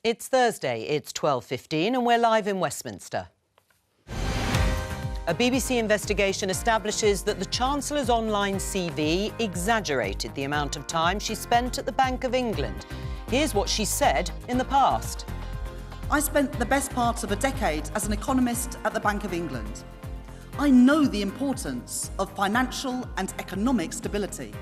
It's Thursday, it's 12:15 and we're live in Westminster. A BBC investigation establishes that the Chancellor's online CV exaggerated the amount of time she spent at the Bank of England. Here's what she said in the past. I spent the best part of a decade as an economist at the Bank of England. I know the importance of financial and economic stability.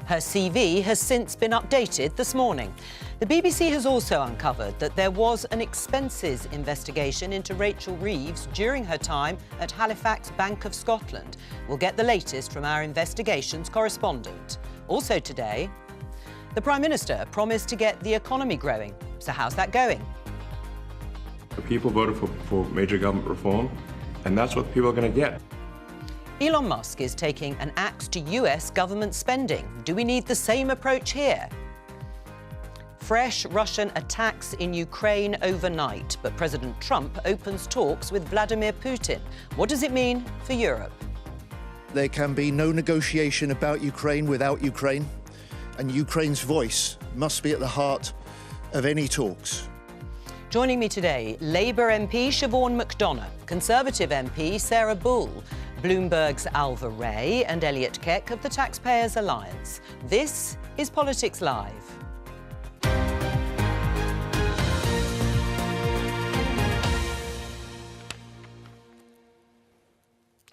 Her CV has since been updated this morning. The BBC has also uncovered that there was an expenses investigation into Rachel Reeves during her time at Halifax Bank of Scotland. We'll get the latest from our investigations correspondent. Also today, the Prime Minister promised to get the economy growing. So how's that going? The people voted for major government reform, and that's what people are going to get. Elon Musk is taking an axe to US government spending. Do we need the same approach here? Fresh Russian attacks in Ukraine overnight, but President Trump opens talks with Vladimir Putin. What does it mean for Europe? There can be no negotiation about Ukraine without Ukraine, and Ukraine's voice must be at the heart of any talks. Joining me today, Labour MP Siobhan McDonough, Conservative MP Sarah Bull, Bloomberg's Alva Ray and Elliot Keck of the Taxpayers Alliance. This is Politics Live.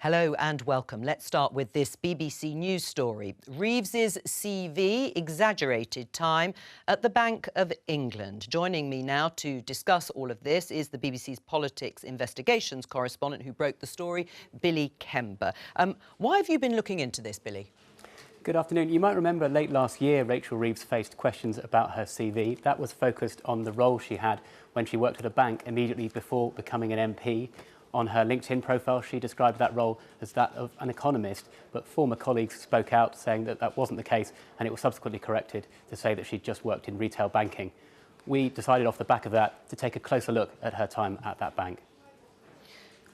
Hello and welcome. Let's start with this BBC News story. Reeves's CV exaggerated time at the Bank of England. Joining me now to discuss all of this is the BBC's politics investigations correspondent who broke the story, Billy Kember. Why have you been looking into this, Billy? Good afternoon. You might remember late last year, Rachel Reeves faced questions about her CV. That was focused on the role she had when she worked at a bank immediately before becoming an MP. On her LinkedIn profile, she described that role as that of an economist, but former colleagues spoke out saying that that wasn't the case, and it was subsequently corrected to say that she'd just worked in retail banking. We decided off the back of that to take a closer look at her time at that bank.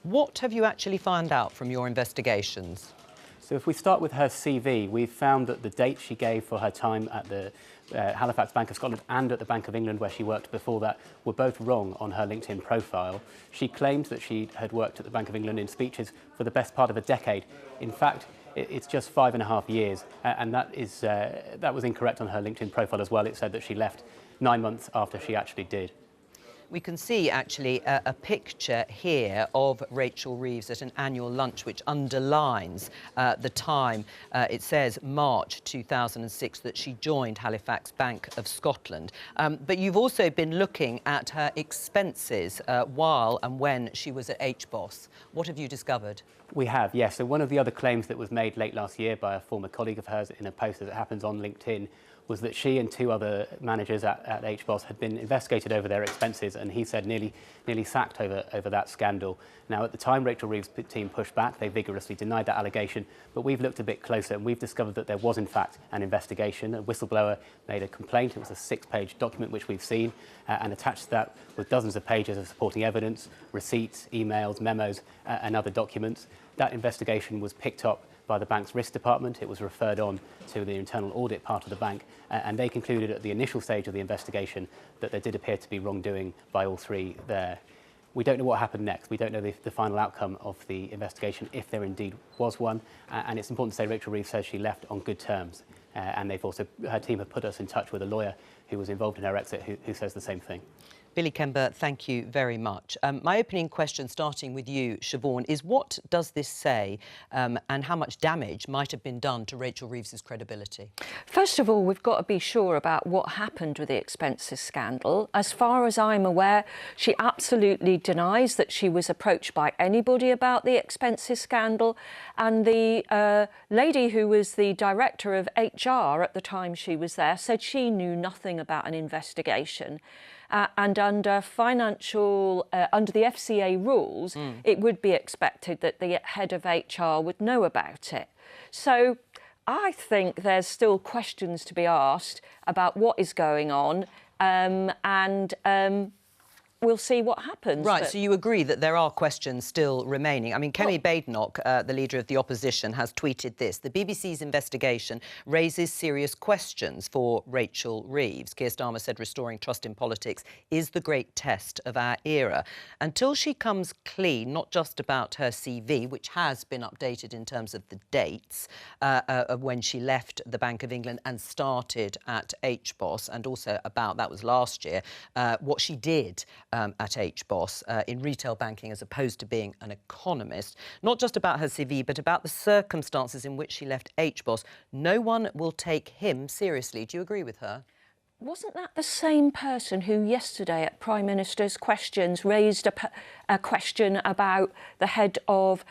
What have you actually found out from your investigations? So if we start with her CV, we've found that the date she gave for her time at the Halifax Bank of Scotland and at the Bank of England, where she worked before that, were both wrong on her LinkedIn profile. She claimed that she had worked at the Bank of England in speeches for the best part of a decade. In fact, it's just 5.5 years, and that was incorrect on her LinkedIn profile as well. It said that she left 9 months after she actually did. We can see, actually, a picture here of Rachel Reeves at an annual lunch, which underlines the time. It says March 2006 that she joined Halifax Bank of Scotland. But you've also been looking at her expenses while and when she was at HBOS. What have you discovered? We have, yes. So one of the other claims that was made late last year by a former colleague of hers in a post as it happens on LinkedIn was that she and two other managers at HBOS had been investigated over their expenses, and he said nearly sacked over that scandal. Now, at the time, Rachel Reeves' team pushed back. They vigorously denied that allegation, but we've looked a bit closer and we've discovered that there was, in fact, an investigation. A whistleblower made a complaint. It was a 6-page document which we've seen, and attached to that with dozens of pages of supporting evidence, receipts, emails, memos, and other documents. That investigation was picked up by the bank's risk department. It was referred on to the internal audit part of the bank, and they concluded at the initial stage of the investigation that there did appear to be wrongdoing by all three there. We don't know what happened next. We don't know the final outcome of the investigation, if there indeed was one, and it's important to say Rachel Reeves says she left on good terms, and her team have put us in touch with a lawyer who was involved in her exit who says the same thing. Billy Kember, thank you very much. My opening question, starting with you, Siobhan, is what does this say and how much damage might have been done to Rachel Reeves's credibility? First of all, we've got to be sure about what happened with the expenses scandal. As far as I'm aware, she absolutely denies that she was approached by anybody about the expenses scandal, and the lady who was the director of HR at the time she was there said she knew nothing about an investigation. And under under the FCA rules, it would be expected that the head of HR would know about it. So I think there's still questions to be asked about what is going on, and we'll see what happens. Right, But so you agree that there are questions still remaining. I mean, Kemi Badenoch, the leader of the opposition, has tweeted this. The BBC's investigation raises serious questions for Rachel Reeves. Keir Starmer said restoring trust in politics is the great test of our era. Until she comes clean, not just about her CV, which has been updated in terms of the dates of when she left the Bank of England and started at HBOS, and also about, that was last year, what she did at HBOS in retail banking as opposed to being an economist. Not just about her CV, but about the circumstances in which she left HBOS. No one will take him seriously. Do you agree with her? wasn't that the same person who yesterday at Prime Minister's Questions raised a question about the head of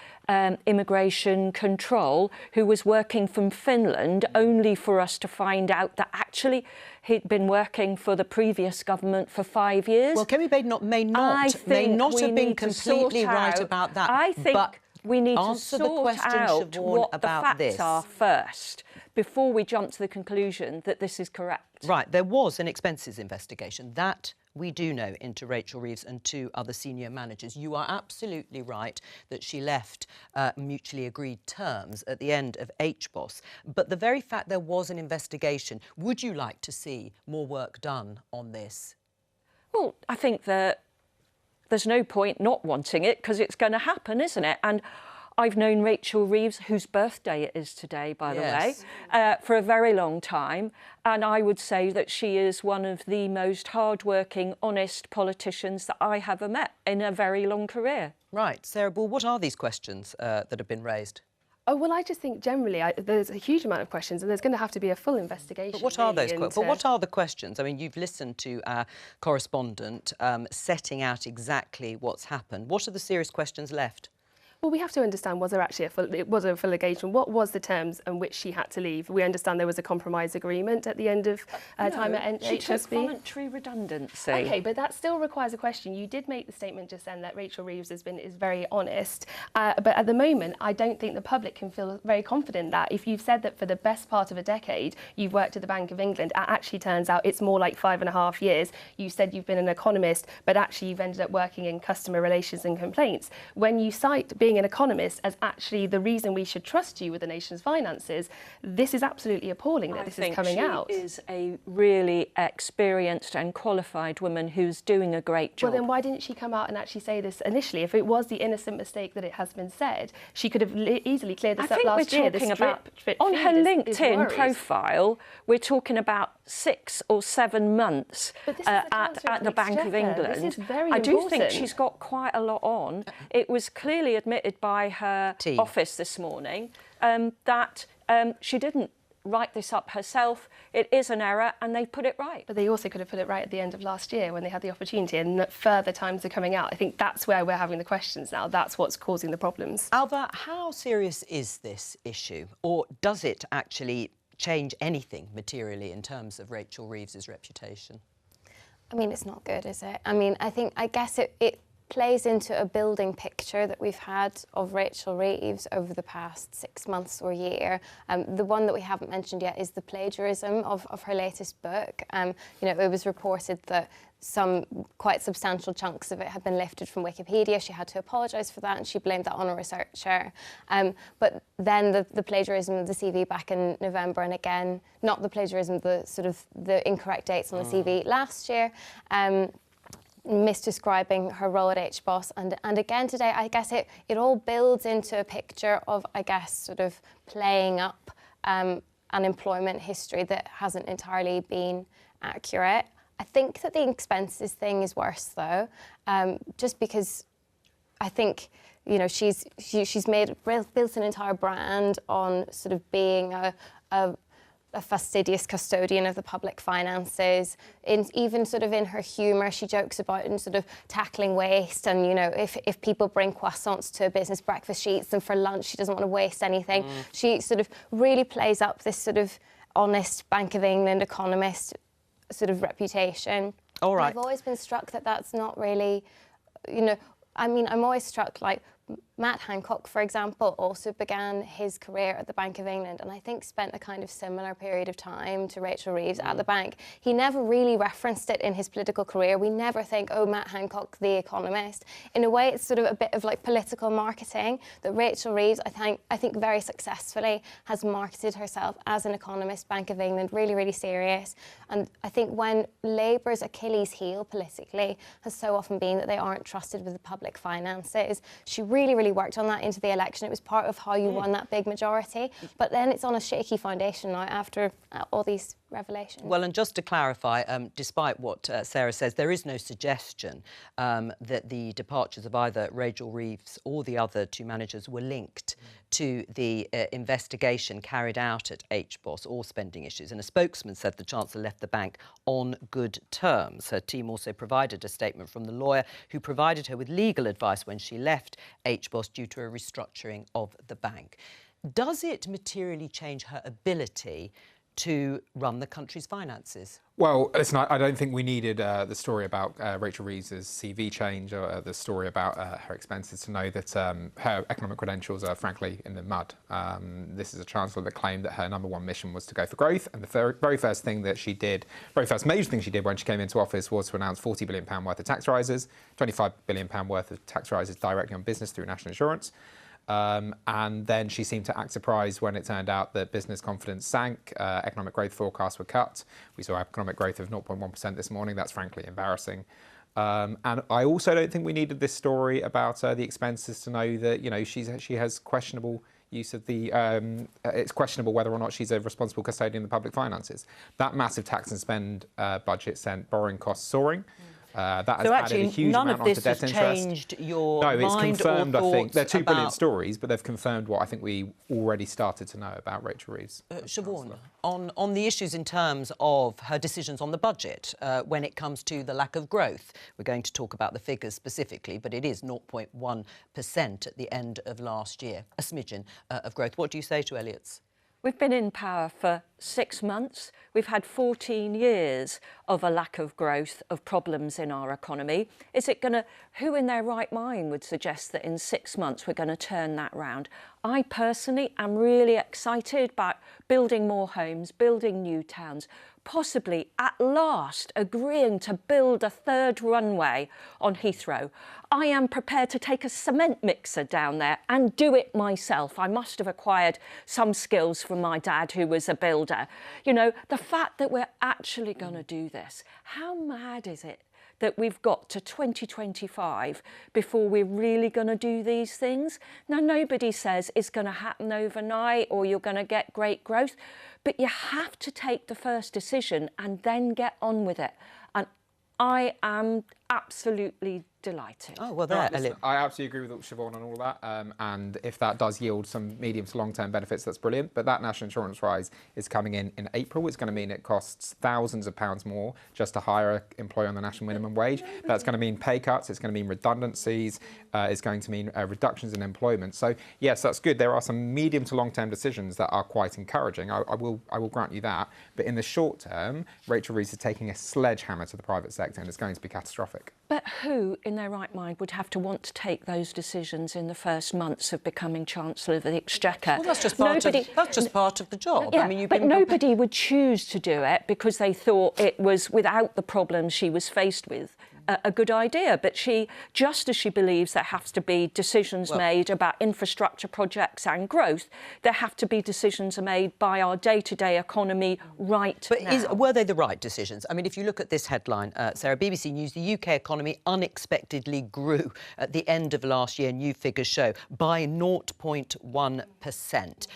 immigration control who was working from Finland, only for us to find out that actually he'd been working for the previous government for 5 years? Well, Kemi Badenoch may not have been completely right about that. I think we need to answer the sort question, out Siobhan, what the about facts this. are first before we jump to the conclusion that this is correct. Right, there was an expenses investigation. That we do know into Rachel Reeves and two other senior managers. You are absolutely right that she left mutually agreed terms at the end of HBOS. But the very fact there was an investigation, would you like to see more work done on this? Well, I think that there's no point not wanting it because it's going to happen, isn't it? And I've known Rachel Reeves, whose birthday it is today, by the way, for a very long time. And I would say that she is one of the most hard-working, honest politicians that I have ever met in a very long career. Right. Sarah Ball, what are these questions that have been raised? Oh, well, I just think generally there's a huge amount of questions and there's going to have to be a full investigation. But what are those questions? But what are the questions? I mean, you've listened to our correspondent setting out exactly what's happened. What are the serious questions left? Well, we have to understand, was there actually a full engagement? What was the terms on which she had to leave? We understand there was a compromise agreement at the end of time at HSB. She took voluntary redundancy. OK, but that still requires a question. You did make the statement just then that Rachel Reeves is very honest. But at the moment, I don't think the public can feel very confident that if you've said that for the best part of a decade, you've worked at the Bank of England, it actually turns out it's more like 5.5 years. You said you've been an economist, but actually you've ended up working in customer relations and complaints. When you cite being an economist as actually the reason we should trust you with the nation's finances, this is absolutely appalling that this is coming out. She is a really experienced and qualified woman who's doing a great job. Well, then why didn't she come out and actually say this initially? If it was the innocent mistake that it has been said, she could have easily cleared this up last year. On her LinkedIn profile, we're talking about 6 or 7 months at the Bank of England. This is very I do important. think she's got quite a lot on. It was clearly admitted by her office this morning that she didn't write this up herself. It is an error and they put it right. But they also could have put it right at the end of last year when they had the opportunity, and further times are coming out. I think that's where we're having the questions now. That's what's causing the problems. Alva, how serious is this issue? Or does it actually change anything materially in terms of Rachel Reeves's reputation? I mean, it's not good, is it? I mean, I guess it plays into a building picture that we've had of Rachel Reeves over the past 6 months or year. The one that we haven't mentioned yet is the plagiarism of her latest book. You know, it was reported that some quite substantial chunks of it had been lifted from Wikipedia. She had to apologise for that and she blamed that on a researcher. But then the plagiarism of the CV back in November, and again, not the plagiarism, the incorrect dates on the CV last year. Misdescribing her role at HBOS, and again today, I guess it all builds into a picture of, I guess, sort of playing up an employment history that hasn't entirely been accurate. I think that the expenses thing is worse though, just because I think, you know, she's built an entire brand on sort of being a fastidious custodian of the public finances. Even sort of in her humour, she jokes about and sort of tackling waste, and you know, if people bring croissants to a business breakfast, she eats them for lunch. She doesn't want to waste anything. She sort of really plays up this sort of honest Bank of England economist sort of reputation. All right. And I've always been struck that that's not really, you know, I mean, I'm always struck, like, Matt Hancock, for example, also began his career at the Bank of England and I think spent a kind of similar period of time to Rachel Reeves at the bank. He never really referenced it in his political career. We never think, oh, Matt Hancock, the economist. In a way, it's sort of a bit of like political marketing that Rachel Reeves, I think very successfully has marketed herself as an economist, Bank of England, really, really serious. And I think when Labour's Achilles heel politically has so often been that they aren't trusted with the public finances, she really worked on that into the election. It was part of how you won that big majority. But then it's on a shaky foundation now after all these revelations. Well, and just to clarify, despite what Sarah says, there is no suggestion that the departures of either Rachel Reeves or the other two managers were linked to the investigation carried out at HBOS or spending issues. And a spokesman said the Chancellor left the bank on good terms. Her team also provided a statement from the lawyer who provided her with legal advice when she left HBOS due to a restructuring of the bank. Does it materially change her ability to run the country's finances? Well, listen, I don't think we needed the story about Rachel Reeves' CV change or the story about her expenses to know that her economic credentials are frankly in the mud. This is a chancellor that claimed that her #1 mission was to go for growth, and the very first thing that she did, very first major thing she did when she came into office was to announce £40 billion worth of tax rises, £25 billion worth of tax rises directly on business through national insurance. And then she seemed to act surprised when it turned out that business confidence sank, economic growth forecasts were cut. We saw economic growth of 0.1% this morning. That's frankly embarrassing. And I also don't think we needed this story about the expenses to know that, you know, she has questionable use of the, it's questionable whether or not she's a responsible custodian of the public finances. That massive tax and spend budget sent borrowing costs soaring. That has added a huge amount onto debt interest. None of this has changed your mind or thoughts? No, it's confirmed, I think. They're two brilliant stories, but they've confirmed what I think we already started to know about Rachel Reeves. Siobhan, on the issues in terms of her decisions on the budget, when it comes to the lack of growth, we're going to talk about the figures specifically, but it is 0.1% at the end of last year, a smidgen of growth. What do you say to Elliott's? We've been in power for 6 months. We've had 14 years of a lack of growth, of problems in our economy. Is it going to, who in their right mind would suggest that in 6 months we're going to turn that round? I personally am really excited about building more homes, building new towns, possibly at last agreeing to build a third runway on Heathrow. I am prepared to take a cement mixer down there and do it myself. I must have acquired some skills from my dad, who was a builder. You know, the fact that we're actually going to do this, how mad is it that we've got to 2025 before we're really going to do these things? Now, nobody says it's going to happen overnight or you're going to get great growth, but you have to take the first decision and then get on with it. And I am absolutely delighted. Oh, well, there, Elliot. I absolutely agree with Siobhan on all that. And if that does yield some medium to long-term benefits, that's brilliant. But that national insurance rise is coming in April. It's going to mean it costs thousands of pounds more just to hire an employee on the national minimum wage. That's going to mean pay cuts. It's going to mean redundancies. It's going to mean reductions in employment. So, yes, that's good. There are some medium to long-term decisions that are quite encouraging. I will grant you that. But in the short term, Rachel Reeves is taking a sledgehammer to the private sector, and it's going to be catastrophic. But who in their right mind would have to want to take those decisions in the first months of becoming Chancellor of the Exchequer? Well, that's just part of the job. Yeah, I mean, but nobody would choose to do it because they thought it was, without the problems she was faced with, a good idea. But she, just as she believes there has to be decisions made about infrastructure projects and growth, there have to be decisions made by our day-to-day economy right now. But were they the right decisions? I mean, if you look at this headline, Sarah, BBC News, the UK economy unexpectedly grew at the end of last year, new figures show, by 0.1%.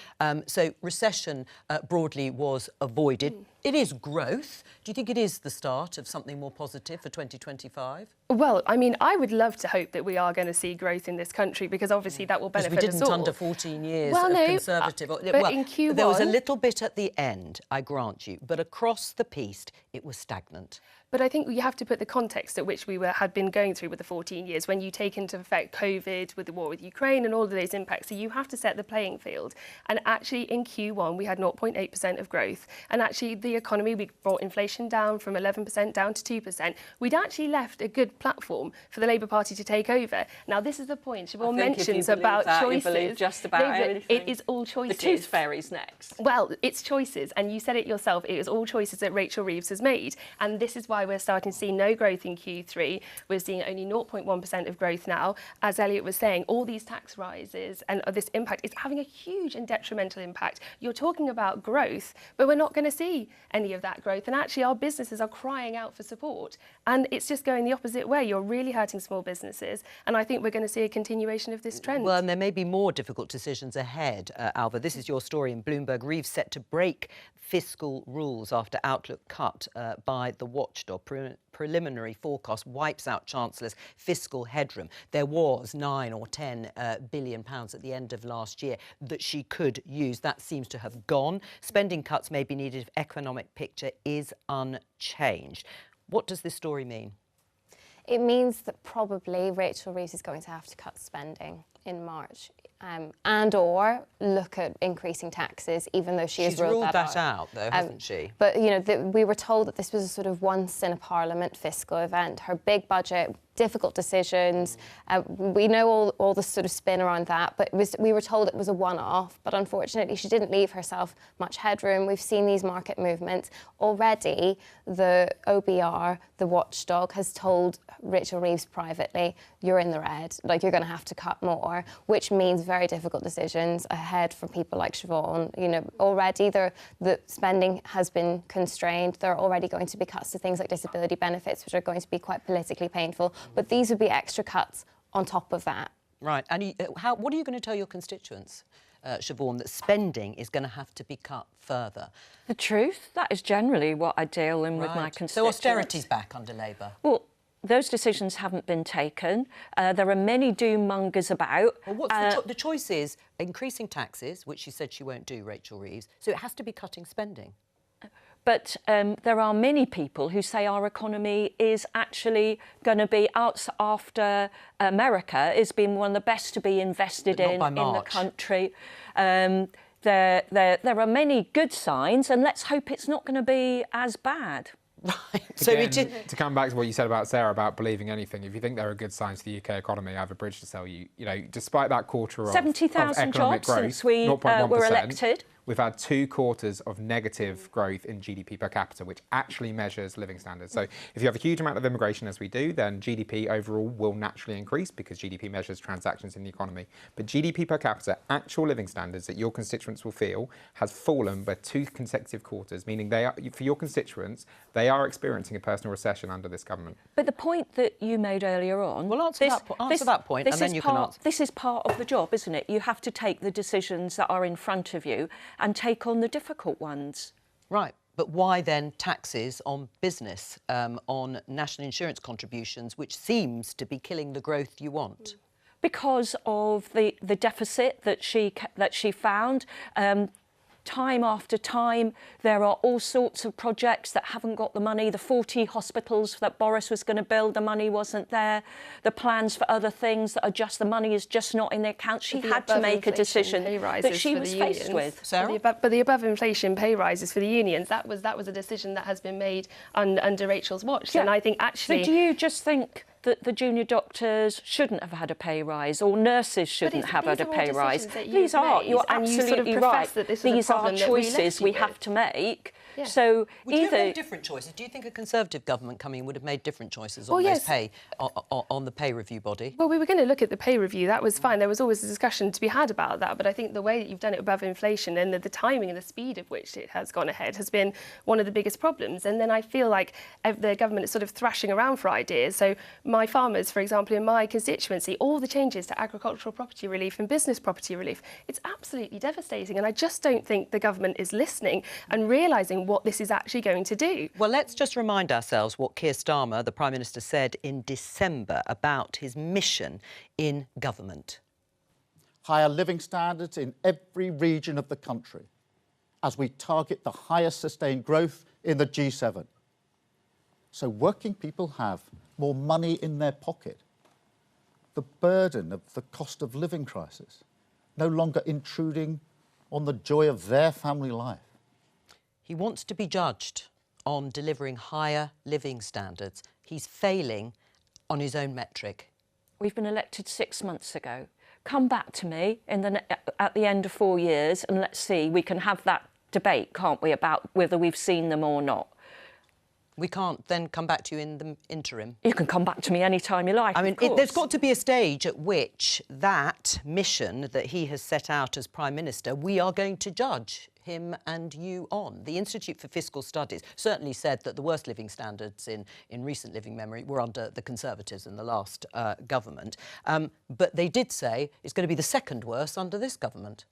So recession broadly was avoided. It is growth. Do you think it is the start of something more positive for 2025? Well, I mean, I would love to hope that we are going to see growth in this country because obviously that will benefit us all. We didn't under 14 years of Conservative. But in Q1... There was a little bit at the end, I grant you, but across the piece, it was stagnant. But I think you have to put the context at which we had been going through with the 14 years, when you take into effect COVID, with the war with Ukraine and all of those impacts. So you have to set the playing field. And actually in Q1, we had 0.8% of growth. And actually the economy, we brought inflation down from 11% down to 2%. We'd actually left a good platform for the Labour Party to take over. Now, this is the point Siobhan mentions about choices. You believe just about anything. It is all choices. The tooth fairy's next. Well, it's choices. And you said it yourself. It was all choices that Rachel Reeves has made. And this is why we're starting to see no growth in Q3. We're seeing only 0.1% of growth now. As Elliot was saying, all these tax rises and this impact is having a huge and detrimental impact. You're talking about growth, but we're not going to see any of that growth. And actually, our businesses are crying out for support. And it's just going the opposite way. You're really hurting small businesses. And I think we're going to see a continuation of this trend. Well, and there may be more difficult decisions ahead, Alva. This is your story in Bloomberg. Reeves set to break fiscal rules after Outlook cut by the watchdog. Preliminary forecast wipes out Chancellor's fiscal headroom. There was £9 or £10 billion at the end of last year that she could use. That seems to have gone. Spending cuts may be needed if economic picture is unchanged. What does this story mean? It means that probably Rachel Reeves is going to have to cut spending in March. And or look at increasing taxes, even though she's ruled that out, though, hasn't she? But, you know, we were told that this was a sort of once in a parliament fiscal event. Her big budget, difficult decisions. We know all the sort of spin around that, but we were told it was a one-off. But unfortunately, she didn't leave herself much headroom. We've seen these market movements. Already, the OBR, the watchdog, has told Rachel Reeves privately, you're in the red, like you're going to have to cut more, which means very difficult decisions ahead for people like Siobhan. You know, already the spending has been constrained. There are already going to be cuts to things like disability benefits, which are going to be quite politically painful. But these would be extra cuts on top of that. Right. And what are you going to tell your constituents, Siobhan, that spending is going to have to be cut further? The truth. That is generally what I deal in with my constituents. So austerity's back under Labour? Well, those decisions haven't been taken. There are many doom mongers about. Well, what's the choice is increasing taxes, which she said she won't do, Rachel Reeves, so it has to be cutting spending. But there are many people who say our economy is actually going to be out after America is being one of the best to be invested in the country. There are many good signs, and let's hope it's not going to be as bad. Right. So Again, to come back to what you said about Sarah about believing anything, if you think there are good signs for the UK economy, I have a bridge to sell you. You know, despite that quarter of 70,000 economic jobs growth, since we were elected. We've had 2 quarters of negative growth in GDP per capita, which actually measures living standards. So if you have a huge amount of immigration, as we do, then GDP overall will naturally increase because GDP measures transactions in the economy. But GDP per capita, actual living standards that your constituents will feel, has fallen by 2 consecutive quarters, meaning they are, for your constituents, they are experiencing a personal recession under this government. But the point that you made earlier on... Well, answer that point, and then you can answer. This is part of the job, isn't it? You have to take the decisions that are in front of you and take on the difficult ones. Right. But why then taxes on business, on national insurance contributions, which seems to be killing the growth you want? Because of the deficit that she found. Time after time, there are all sorts of projects that haven't got the money. The 40 hospitals that Boris was going to build, the money wasn't there. The plans for other things that are just, the money is just not in the account. She had to make a decision that she was faced with. Sarah? But the above inflation pay rises for the unions, that was a decision that has been made under Rachel's watch. Yeah. And I think actually... So do you just think that the junior doctors shouldn't have had a pay rise, or nurses shouldn't have had a pay rise? These are, you're absolutely right. These are choices we have to make. Yeah. So would you have made different choices? Do you think a Conservative government coming in would have made different choices on those pay on the pay review body? Well, we were going to look at the pay review. That was fine. There was always a discussion to be had about that. But I think the way that you've done it above inflation and the timing and the speed of which it has gone ahead has been one of the biggest problems. And then I feel like the government is sort of thrashing around for ideas. So my farmers, for example, in my constituency, all the changes to agricultural property relief and business property relief, it's absolutely devastating. And I just don't think the government is listening and realising what this is actually going to do. Well, let's just remind ourselves what Keir Starmer, the Prime Minister, said in December about his mission in government. Higher living standards in every region of the country as we target the highest sustained growth in the G7. so working people have more money in their pocket. The burden of the cost of living crisis no longer intruding on the joy of their family life. He wants to be judged on delivering higher living standards. He's failing on his own metric. We've been elected 6 months ago. Come back to me at the end of 4 years and let's see, we can have that debate, can't we, about whether we've seen them or not. We can't then come back to you in the interim. You can come back to me any time you like. I mean, there's got to be a stage at which that mission that he has set out as Prime Minister, we are going to judge him and you on. The Institute for Fiscal Studies certainly said that the worst living standards in recent living memory were under the Conservatives in the last government. But they did say it's going to be the second worst under this government.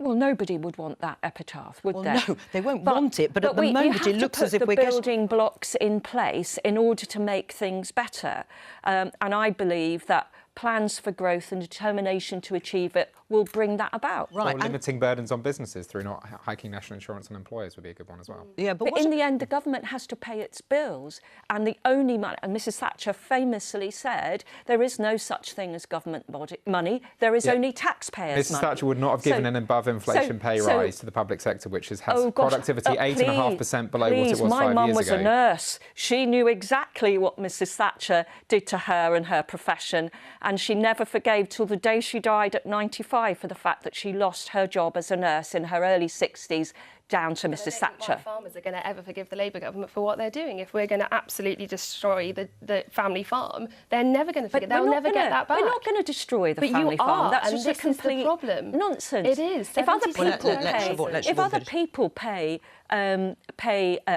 Well, nobody would want that epitaph, would they? No, they won't want it, but at the moment it looks as if we're building blocks in place in order to make things better. And I believe that plans for growth and determination to achieve it will bring that about. Right. Or limiting burdens on businesses through not hiking national insurance on employers would be a good one as well. Yeah, but in the end, the government has to pay its bills, and the only money, and Mrs Thatcher famously said, there is no such thing as government money, there is only taxpayers' money. Mrs Thatcher would not have given an above-inflation pay rise to the public sector, which has productivity 8.5% below what it was 5 years ago. My mum was a nurse. She knew exactly what Mrs Thatcher did to her and her profession, and she never forgave till the day she died at 95 for the fact that she lost her job as a nurse in her early 60s down to Mrs Thatcher. Why farmers are going to ever forgive the Labour government for what they're doing. If we're going to absolutely destroy the family farm, they're never going to forget. They'll never get that back. We're not going to destroy the family farm. That's just a complete problem. Nonsense. It is. If other people pay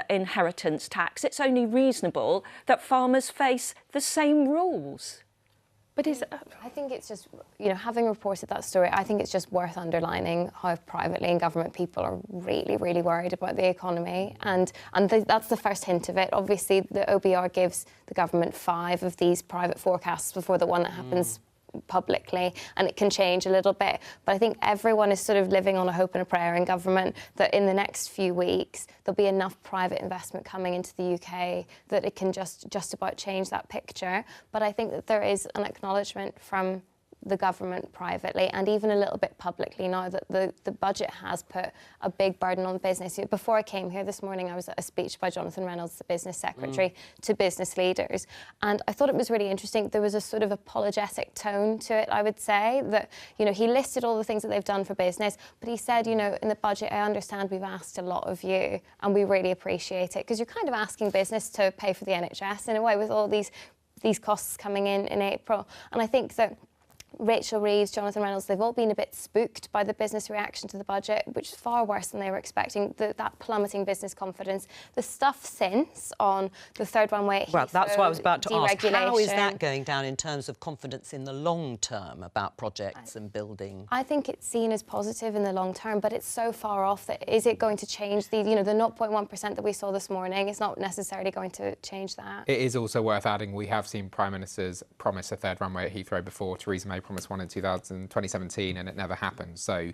inheritance tax, it's only reasonable that farmers face the same rules. But I think it's just, having reported that story, I think it's just worth underlining how privately and government people are really, really worried about the economy. And that's the first hint of it. Obviously, the OBR gives the government 5 of these private forecasts before the one that happens publicly, and it can change a little bit. But I think everyone is sort of living on a hope and a prayer in government that in the next few weeks there'll be enough private investment coming into the UK that it can just about change that picture. But I think that there is an acknowledgement from the government privately and even a little bit publicly now that the budget has put a big burden on business. Before I came here this morning, I was at a speech by Jonathan Reynolds, the business secretary, to business leaders. And I thought it was really interesting. There was a sort of apologetic tone to it, I would say, that, he listed all the things that they've done for business, but he said, in the budget, I understand we've asked a lot of you and we really appreciate it, because you're kind of asking business to pay for the NHS in a way with all these costs coming in April. And I think that Rachel Reeves, Jonathan Reynolds, they've all been a bit spooked by the business reaction to the budget, which is far worse than they were expecting, that plummeting business confidence. The stuff since on the third runway at Heathrow, well, that's what I was about to ask. How is that going down in terms of confidence in the long term about projects and building? I think it's seen as positive in the long term, but it's so far off that is it going to change the 0.1% that we saw this morning? It's not necessarily going to change that. It is also worth adding we have seen Prime Ministers promise a third runway at Heathrow before. Theresa May promised one in 2017 and it never happened. So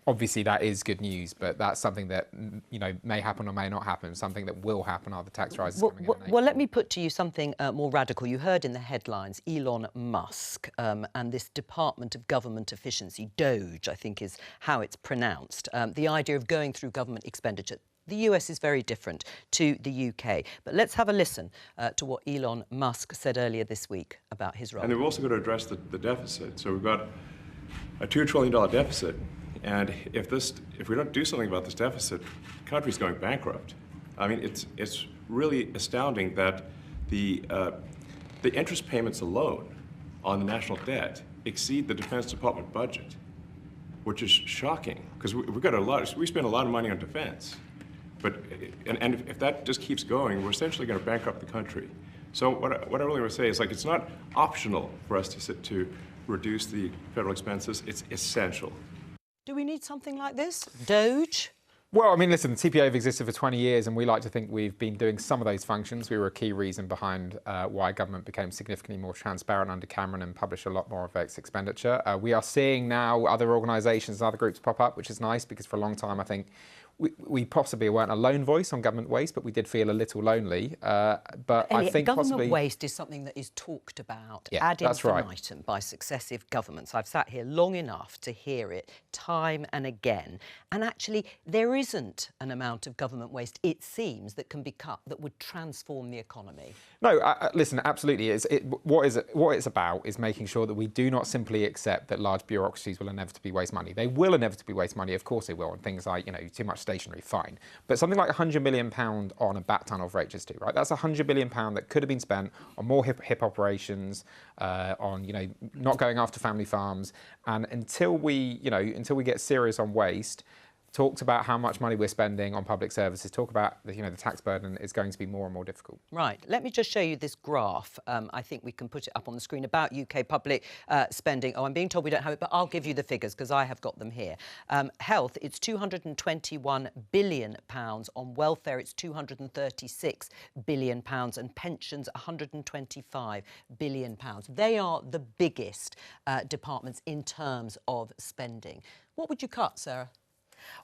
obviously that is good news, but that's something that may happen or may not happen. Something that will happen are the tax rises coming in. Well, let me put to you something more radical. You heard in the headlines Elon Musk and this Department of Government Efficiency, DOGE, I think is how it's pronounced, the idea of going through government expenditure. The US is very different to the UK. But let's have a listen to what Elon Musk said earlier this week about his role. And we've also got to address the deficit. So we've got a $2 trillion deficit. And if we don't do something about this deficit, the country's going bankrupt. I mean, it's really astounding that the interest payments alone on the national debt exceed the Defense Department budget, which is shocking because we spend a lot of money on defense. But if that just keeps going, we're essentially going to bankrupt the country. So what I really want to say is, it's not optional for us to reduce the federal expenses. It's essential. Do we need something like this? DOGE? Well, I mean, listen, the TPO have existed for 20 years and we like to think we've been doing some of those functions. We were a key reason behind why government became significantly more transparent under Cameron and published a lot more of its expenditure. We are seeing now other organisations and other groups pop up, which is nice because for a long time I think we possibly weren't a lone voice on government waste, but we did feel a little lonely. But I think government possibly waste is something that is talked about Yeah, ad that's right. infinitum by successive governments. I've sat here long enough to hear it time and again. And actually, there isn't an amount of government waste, it seems, that can be cut that would transform the economy. No, listen, absolutely. What it's about is making sure that we do not simply accept that large bureaucracies will inevitably waste money. They will inevitably waste money, of course they will, on things like, too much stationery, fine. But something like £100 million on a bat tunnel for HS2, right? That's £100 million that could have been spent on more hip operations, on, not going after family farms. And until we get serious on waste, talked about how much money we're spending on public services, talk about the tax burden is going to be more and more difficult. Right, let me just show you this graph. I think we can put it up on the screen about UK public spending. Oh, I'm being told we don't have it, but I'll give you the figures because I have got them here. Health, it's £221 billion. On welfare, it's £236 billion. And pensions, £125 billion. They are the biggest departments in terms of spending. What would you cut, Sarah?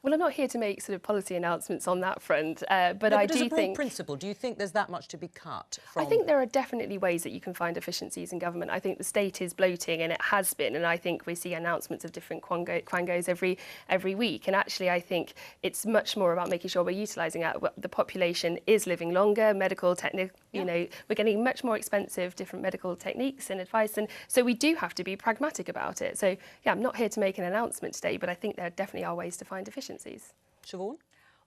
Well, I'm not here to make sort of policy announcements on that front, but I do think... principle, do you think there's that much to be cut from... I think there are definitely ways that you can find efficiencies in government. I think the state is bloating, and it has been, and I think we see announcements of different quangos every week. And actually, I think it's much more about making sure we're utilising the population is living longer, medical technique. We're getting much more expensive different medical techniques and advice, and so we do have to be pragmatic about it. So, yeah, I'm not here to make an announcement today, but I think there definitely are ways to find efficiencies. Siobhan?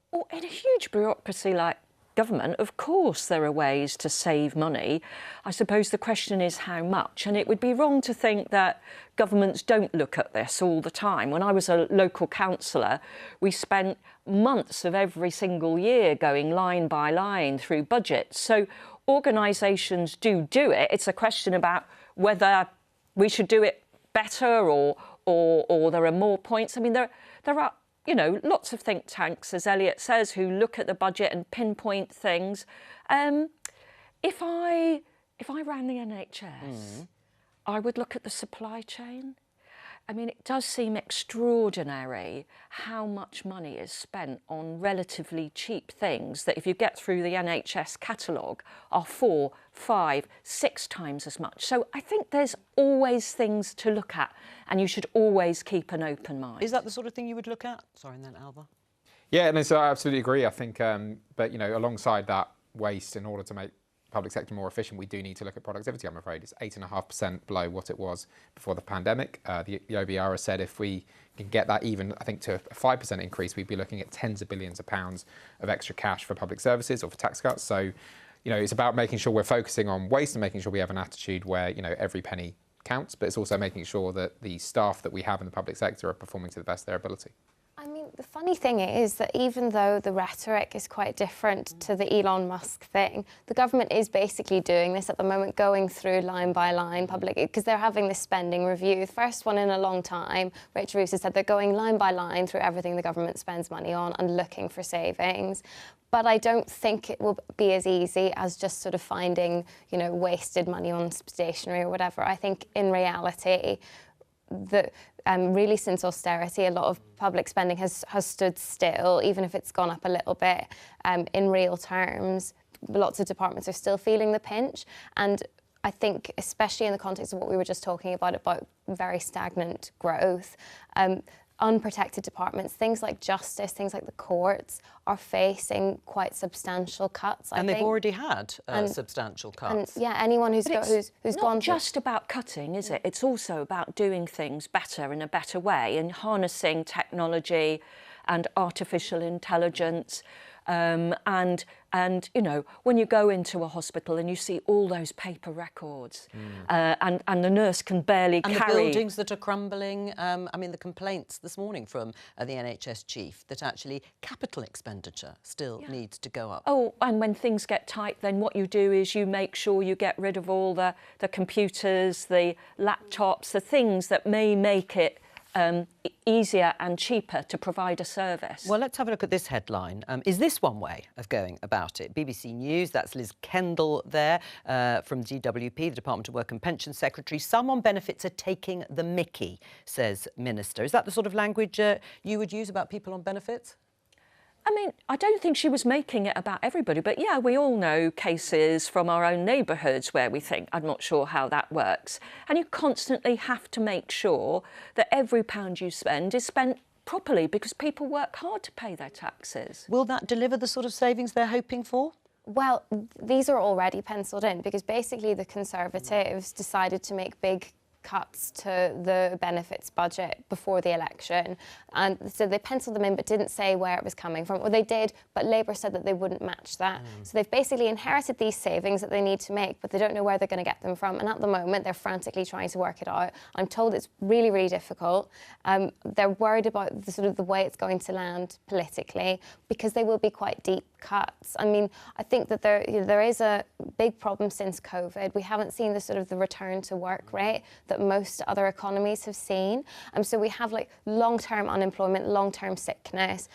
Well, in a huge bureaucracy like government, of course there are ways to save money. I suppose the question is how much, and it would be wrong to think that governments don't look at this all the time. When I was a local councillor, we spent months of every single year going line by line through budgets. So organisations do it. It's a question about whether we should do it better or there are more points. I mean, there are lots of think tanks, as Elliot says, who look at the budget and pinpoint things. If I ran the NHS, I would look at the supply chain. I mean, it does seem extraordinary how much money is spent on relatively cheap things that, if you get through the NHS catalogue, are 4, 5, 6 times as much. So I think there's always things to look at, and you should always keep an open mind. Is that the sort of thing you would look at? Sorry, and then Alva. Yeah, no, so I absolutely agree. I think, but alongside that waste, in order to make public sector more efficient, we do need to look at productivity, I'm afraid. It's 8.5% below what it was before the pandemic. The OBR has said if we can get that even, I think, to a 5% increase, we'd be looking at tens of billions of pounds of extra cash for public services or for tax cuts. So, it's about making sure we're focusing on waste and making sure we have an attitude where, every penny counts, but it's also making sure that the staff that we have in the public sector are performing to the best of their ability. I mean, the funny thing is that even though the rhetoric is quite different to the Elon Musk thing, the government is basically doing this at the moment, going through line by line public, because they're having this spending review. The first one in a long time. Rachel Reeves has said they're going line by line through everything the government spends money on and looking for savings. But I don't think it will be as easy as just sort of finding, wasted money on stationery or whatever. I think in reality, really since austerity, a lot of public spending has stood still, even if it's gone up a little bit. In real terms, lots of departments are still feeling the pinch. And I think, especially in the context of what we were just talking about very stagnant growth, unprotected departments, things like justice, things like the courts, are facing quite substantial cuts. And they've already had substantial cuts. And anyone who's gone It's not just about cutting, is it? It's also about doing things better in a better way and harnessing technology and artificial intelligence. And when you go into a hospital and you see all those paper records, and the nurse can barely carry... And the buildings that are crumbling. I mean, the complaints this morning from the NHS chief that actually capital expenditure still needs to go up. Oh, and when things get tight, then what you do is you make sure you get rid of all the computers, the laptops, the things that may make it easier and cheaper to provide a service. Well, let's have a look at this headline. Is this one way of going about it? BBC News, that's Liz Kendall there from DWP, the Department of Work and Pension Secretary. Some on benefits are taking the mickey, says Minister. Is that the sort of language you would use about people on benefits? I mean, I don't think she was making it about everybody, but yeah, we all know cases from our own neighbourhoods where we think, I'm not sure how that works. And you constantly have to make sure that every pound you spend is spent properly because people work hard to pay their taxes. Will that deliver the sort of savings they're hoping for? Well, these are already penciled in because basically the Conservatives decided to make big cuts to the benefits budget before the election, and so they penciled them in but didn't say where it was coming from. Or they did, but Labour said that they wouldn't match that. So they've basically inherited these savings that they need to make, but they don't know where they're going to get them from, and at the moment they're frantically trying to work it out. I'm told it's really, really difficult. They're worried about the way it's going to land politically because they will be quite deep cuts. I mean, I think that there is a big problem since COVID. We haven't seen the return to work rate that most other economies have seen. So we have like long-term unemployment, long-term sickness,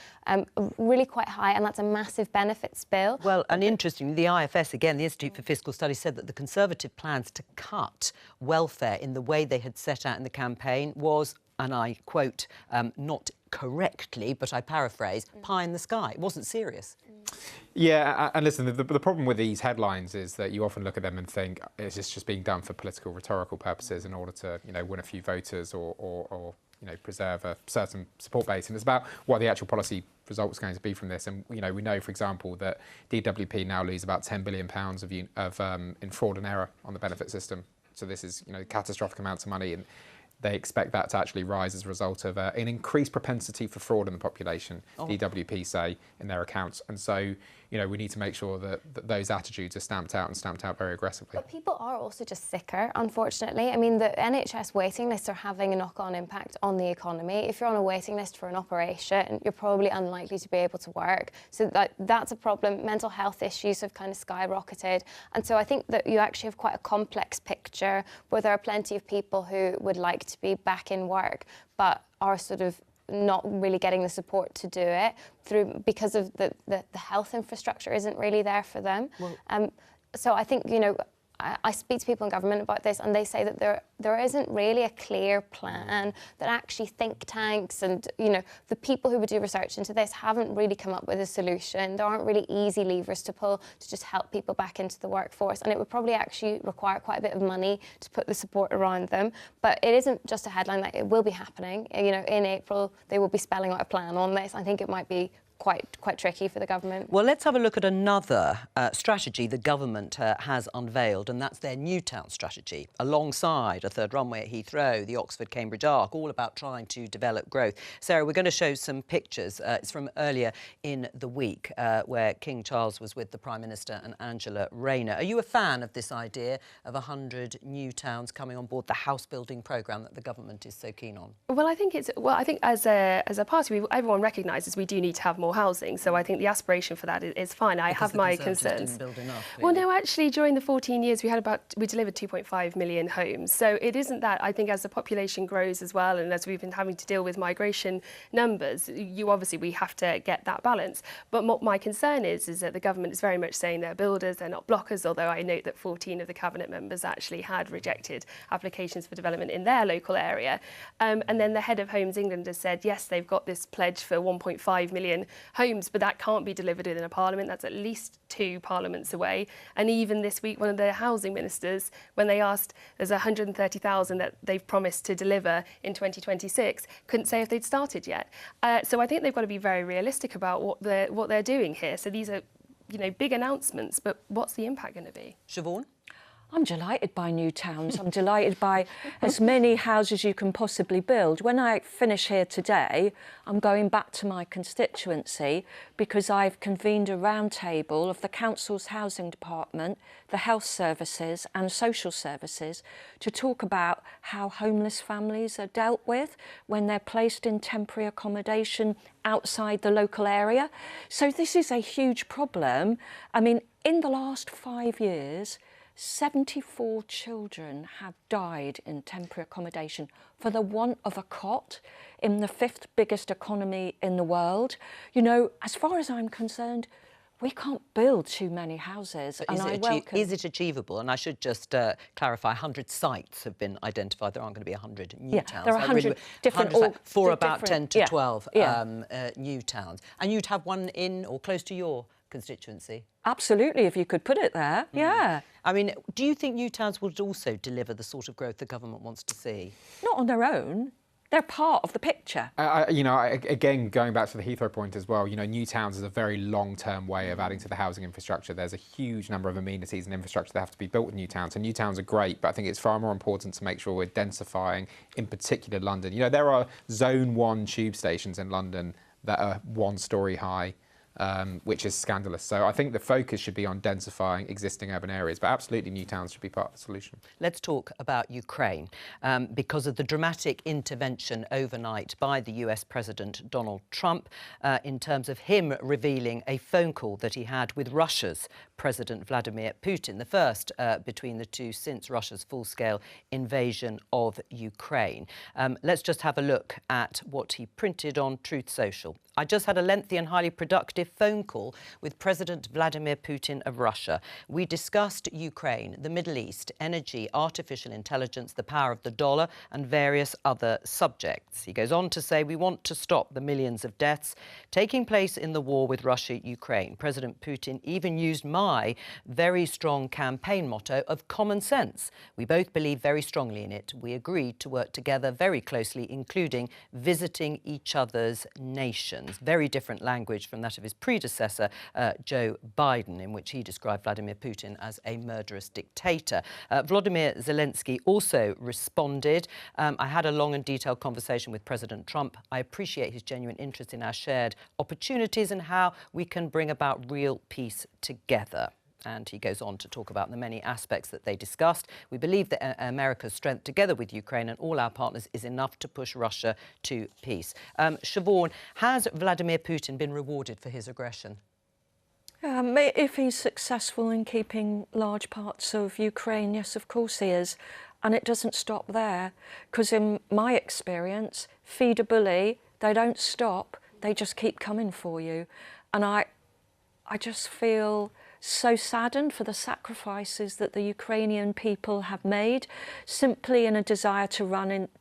really quite high, and that's a massive benefits bill. Well, and interestingly, the IFS, again, the Institute for Fiscal Studies, said that the Conservative plans to cut welfare in the way they had set out in the campaign was, and I quote, not correctly, but I paraphrase, pie in the sky. It wasn't serious. Yeah, and listen, the problem with these headlines is that you often look at them and think it's just being done for political, rhetorical purposes in order to, win a few voters or preserve a certain support base. And it's about what the actual policy result is going to be from this. And, we know, for example, that DWP now lose about £10 billion in fraud and error on the benefit system. So this is, catastrophic amounts of money, and they expect that to actually rise as a result of an increased propensity for fraud in the population, DWP say in their accounts. And so, we need to make sure that those attitudes are stamped out very aggressively. But people are also just sicker, unfortunately. I mean, the NHS waiting lists are having a knock-on impact on the economy. If you're on a waiting list for an operation, you're probably unlikely to be able to work. So that's a problem. Mental health issues have kind of skyrocketed. And so I think that you actually have quite a complex picture where there are plenty of people who would like to be back in work, but are not really getting the support to do it because of the health infrastructure isn't really there for them. So I think, I speak to people in government about this, and they say that there isn't really a clear plan, that actually think tanks and, the people who would do research into this haven't really come up with a solution. There aren't really easy levers to pull to just help people back into the workforce, and it would probably actually require quite a bit of money to put the support around them. But it isn't just a headline, like it will be happening. In April, they will be spelling out a plan on this. I think it might be quite tricky for the government. Well, let's have a look at another strategy the government has unveiled, and that's their Newtown strategy, alongside a third runway at Heathrow, the Oxford-Cambridge Arc, all about trying to develop growth. Sarah, we're going to show some pictures. It's from earlier in the week, where King Charles was with the Prime Minister and Angela Rayner. Are you a fan of this idea of 100 new towns coming on board the house-building programme that the government is so keen on? Well, I think as a party, everyone recognises we do need to have more housing, so I think the aspiration for that is fine. I have my concerns. Didn't build enough, well, no, actually, during the 14 years we delivered 2.5 million homes. So it isn't that. I think as the population grows as well, and as we've been having to deal with migration numbers, we have to get that balance. But what my concern is that the government is very much saying they're builders, they're not blockers. Although I note that 14 of the cabinet members actually had rejected applications for development in their local area, and then the head of Homes England has said yes, they've got this pledge for 1.5 million homes, but that can't be delivered within a parliament. That's at least 2 parliaments away. And even this week, one of the housing ministers, when they asked, there's 130,000 that they've promised to deliver in 2026, couldn't say if they'd started yet. So I think they've got to be very realistic about what they're doing here. So these are, big announcements, but what's the impact going to be? Siobhan? I'm delighted by new towns. I'm delighted by as many houses you can possibly build. When I finish here today, I'm going back to my constituency because I've convened a roundtable of the council's housing department, the health services and social services to talk about how homeless families are dealt with when they're placed in temporary accommodation outside the local area. So this is a huge problem. I mean, in the last 5 years, 74 children have died in temporary accommodation for the want of a cot in the 5th biggest economy in the world. As far as I'm concerned, we can't build too many houses. But And is it achievable? And I should just clarify, 100 sites have been identified. There aren't going to be 100 new towns. There are 100 different... for about 10 to 12 yeah. new towns. And you'd have one in or close to your constituency? Absolutely, if you could put it there, yeah. I mean, do you think new towns would also deliver the sort of growth the government wants to see? Not on their own. They're part of the picture. Again, going back to the Heathrow point as well, new towns is a very long-term way of adding to the housing infrastructure. There's a huge number of amenities and infrastructure that have to be built with new towns. And new towns are great, but I think it's far more important to make sure we're densifying, in particular London. There are Zone 1 tube stations in London that are 1 story high. Which is scandalous. So I think the focus should be on densifying existing urban areas, but absolutely new towns should be part of the solution. Let's talk about Ukraine. Because of the dramatic intervention overnight by the US President Donald Trump in terms of him revealing a phone call that he had with Russia's President Vladimir Putin, the first between the two since Russia's full-scale invasion of Ukraine. Let's just have a look at what he printed on Truth Social. I just had a lengthy and highly productive phone call with President Vladimir Putin of Russia. We discussed Ukraine, the Middle East, energy, artificial intelligence, the power of the dollar, and various other subjects. He goes on to say, we want to stop the millions of deaths taking place in the war with Russia-Ukraine. President Putin even used my very strong campaign motto of common sense. We both believe very strongly in it. We agreed to work together very closely, including visiting each other's nations. Very different language from that of his predecessor, Joe Biden, in which he described Vladimir Putin as a murderous dictator. Volodymyr Zelensky also responded. I had a long and detailed conversation with President Trump. I appreciate his genuine interest in our shared opportunities and how we can bring about real peace together. And he goes on to talk about the many aspects that they discussed. We believe that America's strength, together with Ukraine and all our partners, is enough to push Russia to peace. Siobhan, has Vladimir Putin been rewarded for his aggression? If he's successful in keeping large parts of Ukraine, yes, of course he is. And it doesn't stop there, because in my experience, feed a bully, they don't stop, they just keep coming for you. And I just feel so saddened for the sacrifices that the Ukrainian people have made, simply in a desire to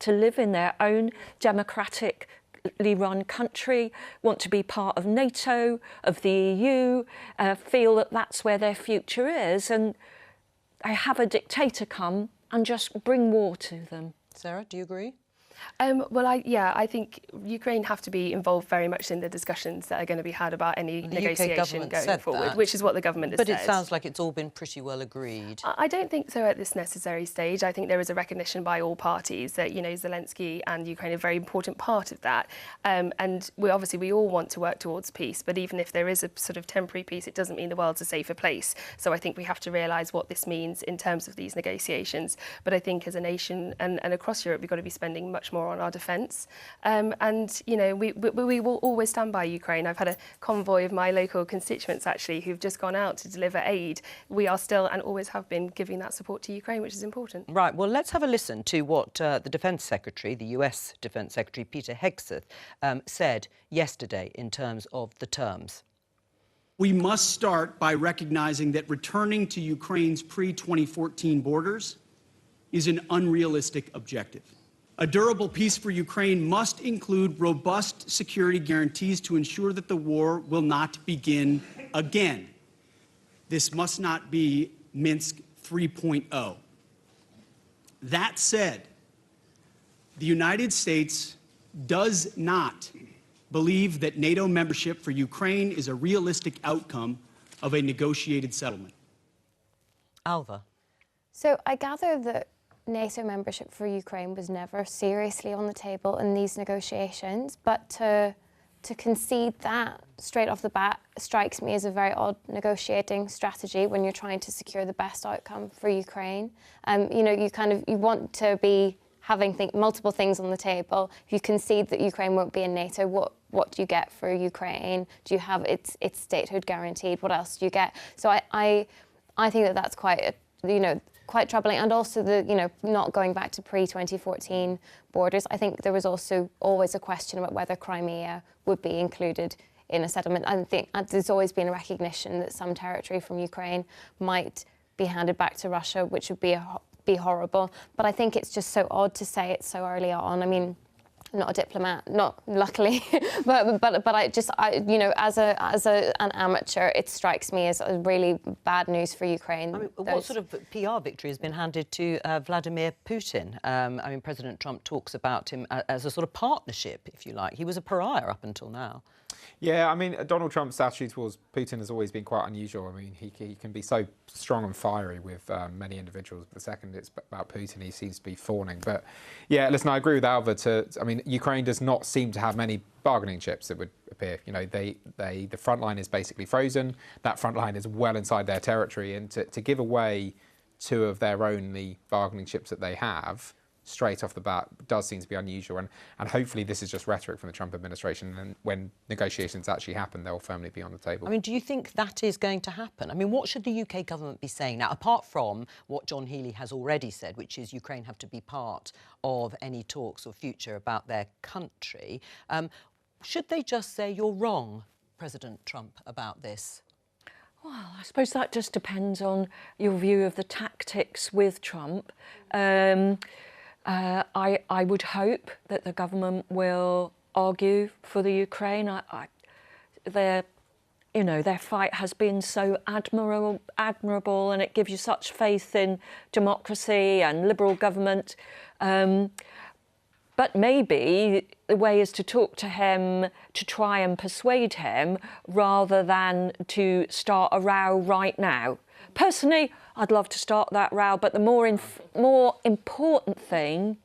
live in their own democratically run country, want to be part of NATO, of the EU, feel that that's where their future is, and they have a dictator come and just bring war to them. Sarah, do you agree? I think Ukraine have to be involved very much in the discussions that are going to be had about any negotiation going forward, which is what the government has said. But it sounds like it's all been pretty well agreed. I don't think so at this necessary stage. I think there is a recognition by all parties that, Zelensky and Ukraine are a very important part of that. And we all want to work towards peace, but even if there is a sort of temporary peace, it doesn't mean the world's a safer place. So I think we have to realise what this means in terms of these negotiations. But I think as a nation and across Europe, we've got to be spending much more on our defence. We will always stand by Ukraine. I've had a convoy of my local constituents, actually, who've just gone out to deliver aid. We are still and always have been giving that support to Ukraine, which is important. Right, well, let's have a listen to what the Defence Secretary, the US Defence Secretary, Peter Hegseth, said yesterday in terms of the terms. We must start by recognizing that returning to Ukraine's pre-2014 borders is an unrealistic objective. A durable peace for Ukraine must include robust security guarantees to ensure that the war will not begin again. This must not be Minsk 3.0. That said, the United States does not believe that NATO membership for Ukraine is a realistic outcome of a negotiated settlement. Alva. So I gather that NATO membership for Ukraine was never seriously on the table in these negotiations, but to concede that straight off the bat strikes me as a very odd negotiating strategy when you're trying to secure the best outcome for Ukraine. You want to be having multiple things on the table. If you concede that Ukraine won't be in NATO, what do you get for Ukraine? Do you have its statehood guaranteed? What else do you get? So I think that that's quite troubling, and also not going back to pre-2014 borders. I think there was also always a question about whether Crimea would be included in a settlement. I think there's always been a recognition that some territory from Ukraine might be handed back to Russia, which would be horrible. But I think it's just so odd to say it so early on. I mean, I'm not a diplomat, not luckily, but I you know, as an amateur, it strikes me as really bad news for Ukraine. I mean, what sort of PR victory has been handed to Vladimir Putin? I mean, President Trump talks about him as a sort of partnership, if you like. He was a pariah up until now. Yeah, I mean, Donald Trump's attitude towards Putin has always been quite unusual. I mean, he can be so strong and fiery with many individuals, but the second it's about Putin, he seems to be fawning. But yeah, listen, I agree with Alva. I mean, Ukraine does not seem to have many bargaining chips, it would appear. You know, the front line is basically frozen. That front line is well inside their territory, and to give away two of their only bargaining chips that they have straight off the bat does seem to be unusual, and hopefully this is just rhetoric from the Trump administration, and when negotiations actually happen, they'll firmly be on the table. I mean, do you think that is going to happen? I mean, what should the UK government be saying now, apart from what John Healey has already said, which is Ukraine have to be part of any talks or future about their country? Should they just say, you're wrong, President Trump, about this? Well, I suppose that just depends on your view of the tactics with Trump. I would hope that the government will argue for the Ukraine. Their fight has been so admirable, and it gives you such faith in democracy and liberal government. But maybe the way is to talk to him, to try and persuade him, rather than to start a row right now. Personally, I'd love to start that row, but the more important thing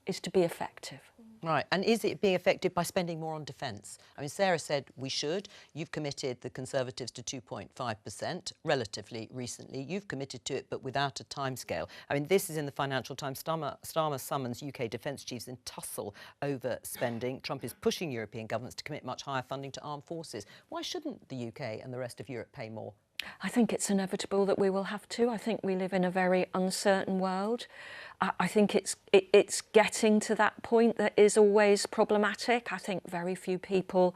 is to be effective. Right, and is it being effective by spending more on defence? I mean, Sarah said we should. You've committed the Conservatives to 2.5% relatively recently. You've committed to it, but without a timescale. I mean, this is in the Financial Times. Starmer summons UK defence chiefs in tussle over spending. Trump is pushing European governments to commit much higher funding to armed forces. Why shouldn't the UK and the rest of Europe pay more? I think it's inevitable that we will have to. I think we live in a very uncertain world. I think it's getting to that point that is always problematic. I think very few people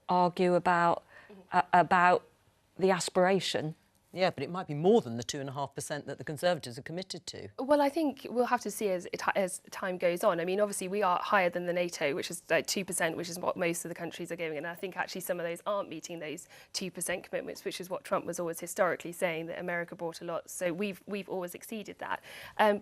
argue about the aspiration. Yeah, but it might be more than the 2.5% that the Conservatives are committed to. Well, I think we'll have to see as time goes on. I mean, obviously, we are higher than the NATO, which is like 2%, which is what most of the countries are giving. And I think actually some of those aren't meeting those 2% commitments, which is what Trump was always historically saying, that America brought a lot. So we've always exceeded that.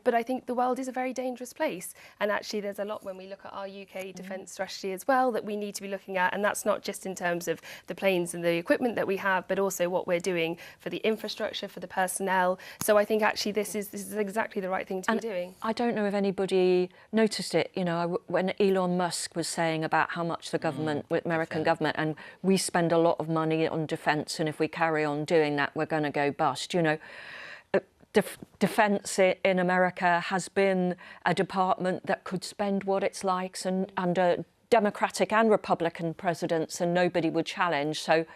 But I think the world is a very dangerous place. And actually, there's a lot when we look at our UK defence strategy as well that we need to be looking at. And that's not just in terms of the planes and the equipment that we have, but also what we're doing for the infrastructure, for the personnel. So I think actually this is exactly the right thing to be doing. I don't know if anybody noticed it, you know, when Elon Musk was saying about how much the government, American government, and we spend a lot of money on defence, and if we carry on doing that, we're going to go bust. You know, defence in America has been a department that could spend what it's likes and under Democratic and Republican presidents, and nobody would challenge. So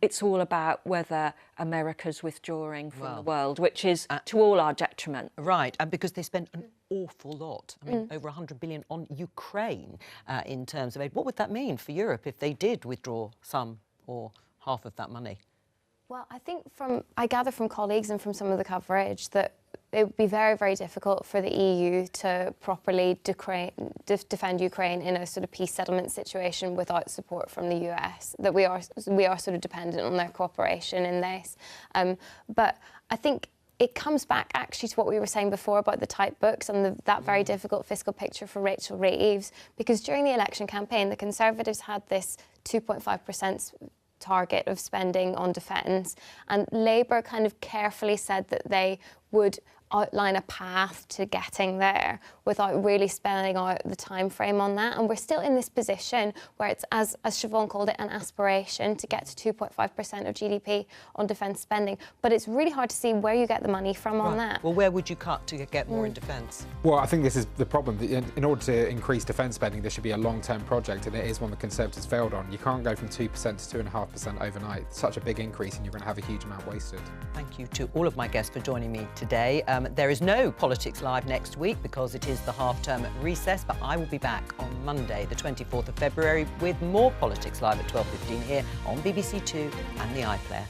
it's all about whether America's withdrawing from the world, which is to all our detriment. Right, and because they spend an awful lot, I mean, over 100 billion on Ukraine in terms of aid. What would that mean for Europe if they did withdraw some or half of that money? Well, I think I gather from colleagues and from some of the coverage that it would be very, very difficult for the EU to properly defend Ukraine in a sort of peace settlement situation without support from the US, that we are sort of dependent on their cooperation in this. But I think it comes back actually to what we were saying before about the type books and that very difficult fiscal picture for Rachel Reeves, because during the election campaign, the Conservatives had this 2.5% target of spending on defence, and Labour kind of carefully said that they would outline a path to getting there without really spelling out the time frame on that. And we're still in this position where it's, as Siobhan called it, an aspiration to get to 2.5% of GDP on defence spending. But it's really hard to see where you get the money from on that. Well, where would you cut to get more in defence? Well, I think this is the problem. In order to increase defence spending, there should be a long-term project, and it is one the Conservatives failed on. You can't go from 2% to 2.5% overnight. It's such a big increase, and you're going to have a huge amount wasted. Thank you to all of my guests for joining me today. There is no Politics Live next week because it is the half-term recess, but I will be back on Monday, the 24th of February, with more Politics Live at 12:15 here on BBC Two and the iPlayer.